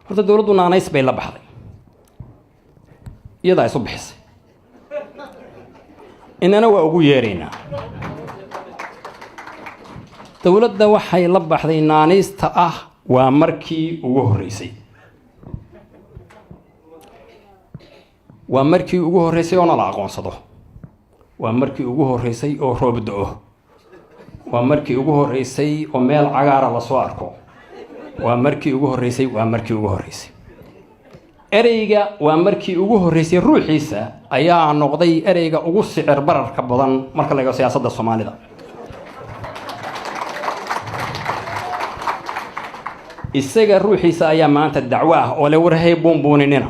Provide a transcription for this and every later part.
horta dowladdu naanays bay la baxday iyadaa isu bixisay inana waa ugu yeeraynaa dowladda waxay la baxday naanaysta ah waa markii ugu horreysay waa markii ugu horreysay oo la aqoonsado waa markii ugu horreysay oo roob da'o waa markii ugu horreysay oo meel cagaara la soo arko waa markii ugu horreysay waa markii ugu horreysay ereyga waa markii ugu horreysay ruuxiisa ayaa noqday ereyga ugu sicir bararka badan marka la eego siyaasadda Soomaalida isaga ruuxiisa ayaa maanta dacwo ah oo la warhay buunbuuninina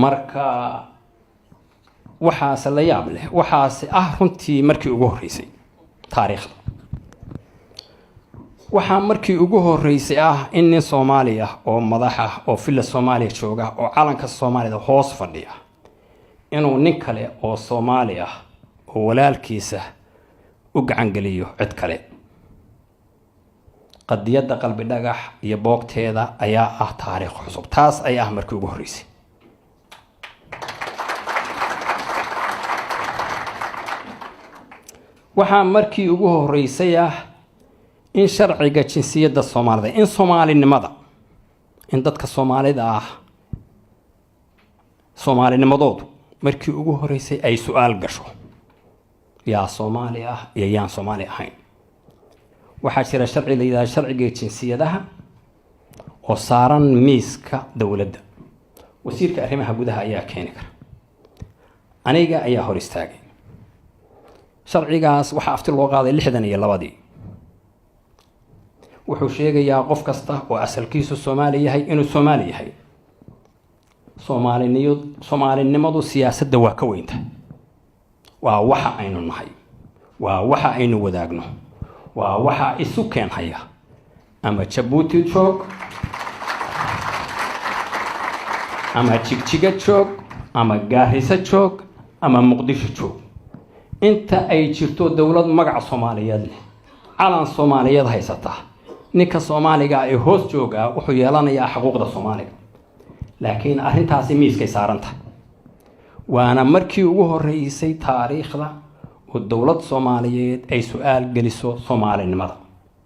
marka waxaas la yaab leh waxaas runtii markii ugu horreysay taariikhda waxaa markii ugu horreysay in nin Soomaali ah oo madax ah oo filla Soomaaliya jooga oo calanka Soomaalida hoos fadhiya inuu nin kale oo Soomaali ah oo walaalkiisa u gacan geliyo cid kale qadiyada qalbi dhagax iyo boogteeda ayaa taariikh cusub taas ayaa markii ugu horreysay waxaa markii ugu horreysay in sharciga jinsiyadda Soomaalida in Soomaalinimada in dadka Soomaalida Soomaalinimadoodu markii ugu horreysay ay su'aal gasho yaa Soomaali ah iyo yaan Soomaali ahayn waxaa jira sharci la yiraahdo sharciga jinsiyadaha oo saaran miiska dawladda wasiirka arrimaha gudaha ayaa keeni kara aniga ayaa hor istaagay sharcigaas waxa afti loo qaaday 62 wuxuu sheegayaa qof kasta oo asalkiisu Soomaali yahay inuu Soomaali yahay Soomaalinimadu siyaasadda waa ka weynta waa waxa aynu nahay waa waxa aynu wadaagno waa waxa isu keen haya ama Djibouti joog ama Jigjiga joog ama Gaarisa joog ama Muqdisho joog inta ay jirto dawlad magac Soomaaliyeed leh calan Soomaaliyeed haysata ninka Soomaaliga ee hoos jooga wuxuu yeelanayaa xuquuqda Soomaaliga laakiin arrintaasi miiskay saaranta waana markii ugu horreysay taariikhda oo dawlad Soomaaliyeed ay su'aal geliso Soomaalinimada